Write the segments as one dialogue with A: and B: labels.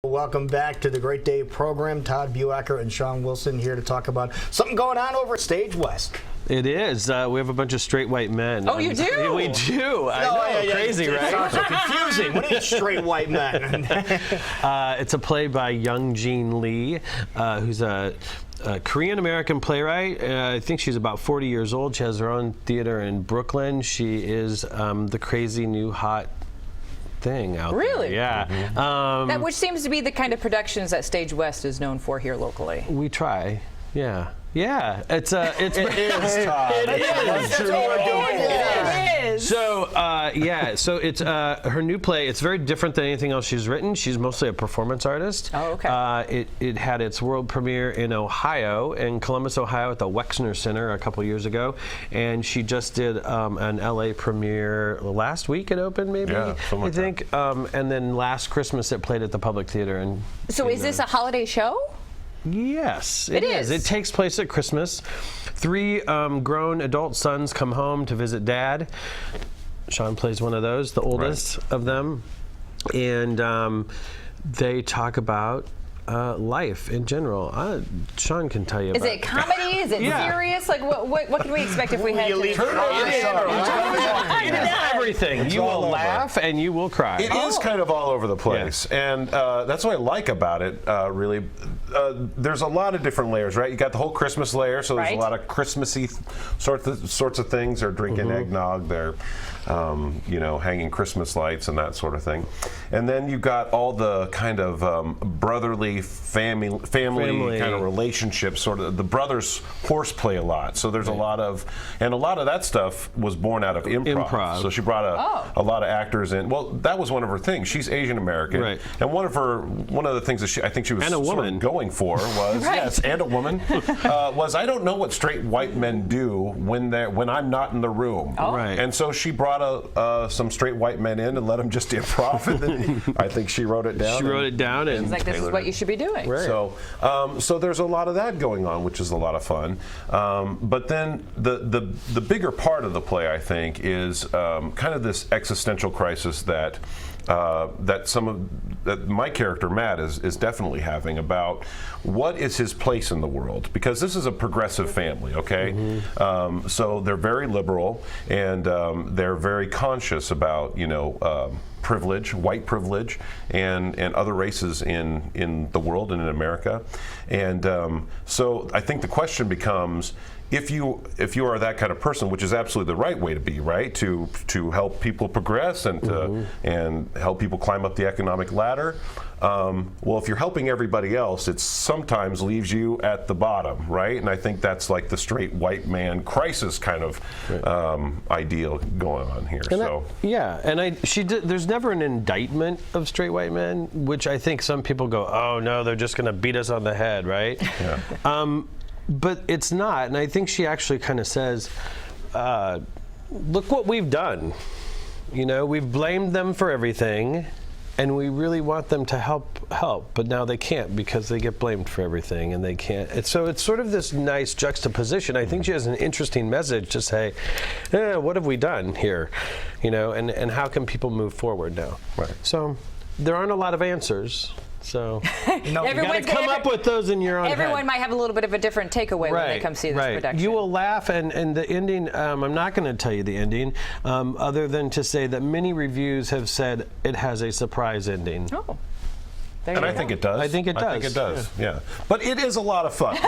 A: Welcome back to the Great Day program. Todd Buacker and Sean Wilson here to talk about something going on over at StageWest.
B: It is. We have a bunch of straight white men.
C: Oh, you do?
B: We do. I know. Crazy, right?
A: It sounds so confusing. What is straight white men?
B: It's a play by Young Jean Lee, who's a Korean-American playwright. I think she's about 40 years old. She has her own theater in Brooklyn. She is the crazy new hot thing out there.
C: Really?
B: Yeah.
C: That which seems to be the kind of productions that StageWest is known for here locally.
B: We try. Yeah. Yeah, it is, Todd.
A: It is.
B: So, so it's her new play. It's very different than anything else she's written. She's mostly a performance artist.
C: Oh, okay.
B: It had its world premiere in Ohio, in Columbus, Ohio, at the Wexner Center a couple years ago, and she just did an LA premiere last week. It opened, maybe.
D: Yeah,
B: I think, and then last Christmas it played at the Public Theater. And
C: so, is this a holiday show?
B: Yes, it is. It takes place at Christmas. 3 grown adult sons come home to visit Dad. Sean plays one of those, the oldest of them. And they talk about life in general. Sean can tell you about it.
C: Is it comedy? Is it serious? Like, what can we expect if we had to...
B: It is everything. You will laugh and you will cry.
D: It is kind of all over the place. Yeah. And that's what I like about it, really. There's a lot of different layers, right? You got the whole Christmas layer, so there's a lot of Christmassy sorts of things. They're drinking eggnog, they're hanging Christmas lights and that sort of thing. And then you've got all the kind of brotherly family kind of relationships. Sort of the brothers horseplay a lot. So there's a lot of that stuff was born out of improv. So she brought a lot of actors in. Well, that was one of her things. She's Asian American, and one of the things that I think she was sort of going for was yes, and a woman was I don't know what straight white men do when I'm not in the room. And so she brought some straight white men in and let them just improv. And then I think she wrote it down.
B: She wrote it down, and
C: it's like, this is what you should be doing.
B: Right.
D: So there's a lot of that going on, which is a lot of fun. But then the bigger part of the play, I think, is kind of this existential crisis that my character Matt is definitely having about what is his place in the world, because this is a progressive family, okay? So they're very liberal, and they're very conscious about privilege, white privilege, and other races in the world and in America. And so I think the question becomes, if you are that kind of person, which is absolutely the right way to be, right, to help people progress and and help people climb up the economic ladder. Well, if you're helping everybody else, it sometimes leaves you at the bottom, right? And I think that's like the straight white man crisis kind of ideal going on here.
B: There's never an indictment of straight white men, which I think some people go, oh no, they're just going to beat us on the head, right? Yeah. But it's not, and I think she actually kind of says, look what we've done. We've blamed them for everything, and we really want them to help, but now they can't because they get blamed for everything, and they can't. So it's sort of this nice juxtaposition. I think she has an interesting message to say, what have we done here? And how can people move forward now? Right. So there aren't a lot of answers. So you got to come up with those in your own
C: Everyone
B: head.
C: might have a little bit of a different takeaway when they come see this production.
B: You will laugh, and the ending, I'm not going to tell you the ending, other than to say that many reviews have said it has a surprise ending.
C: Oh.
D: And I think it does.
B: I think it does.
D: I think it does. Yeah. But it is a lot of fun.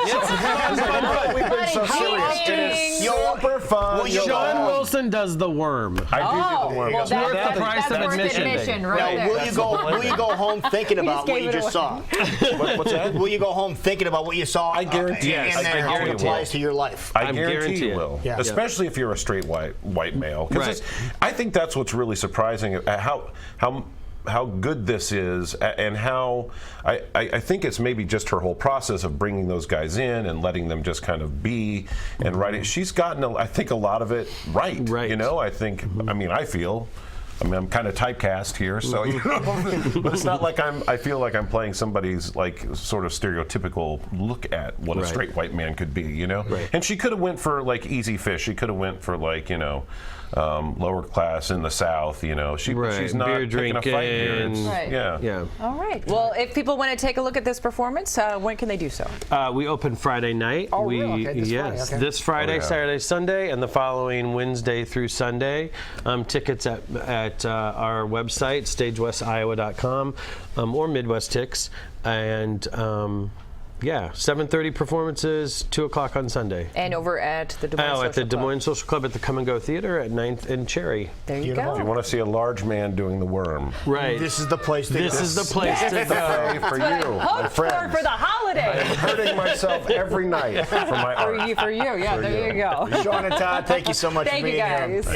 A: We've been so serious. It is super fun.
B: Sean Wilson does the worm.
D: I do the worm.
C: Well,
B: that's the price of admission.
A: Will you go home thinking about what you just saw?
D: What's that?
A: Will you go home thinking about what you saw?
D: I guarantee
A: and then how it applies to your life.
D: I guarantee you will. Yeah. Especially if you're a straight white male. Because I think that's what's really surprising, how good this is, and how I think it's maybe just her whole process of bringing those guys in and letting them just kind of be and writing. She's gotten, I think, a lot of it right. I think, I feel I mean, I'm kind of typecast here, so you know, but it's not like I feel like I'm playing somebody's like sort of stereotypical look at what a straight white man could be, you know. And she could have went for like easy fish. She could have went for like, you know, lower class in the South, you know. She's not
B: Beer
D: picking a fight here.
B: drinking.
D: Yeah.
C: All right. Well, if people want to take a look at this performance, when can they do so?
B: We open Friday night.
A: Oh, really? Okay, this Friday, okay.
B: This Friday,
D: Oh, yeah.
B: Saturday, Sunday, and the following Wednesday through Sunday. Tickets at our website, StageWestIowa.com, or Midwest Tix, and 7:30 performances, 2 o'clock on Sunday.
C: And over at the Des Moines Social
B: at the Des
C: Club.
B: Moines Social Club at the Come and Go Theater at 9th and Cherry.
C: There you
A: Beautiful.
D: If you
C: go.
D: want to see a large man doing the worm,
B: Right.
A: This is the place to
B: This
A: go.
B: is the place to go.
D: hey, for you, my
C: Hoped for
D: friends.
C: the holiday.
D: I'm hurting myself every night for my art.
C: For you, yeah. There you go.
A: Sean and Todd, thank you so much
C: Thank
A: for
C: you,
A: being here.
C: guys.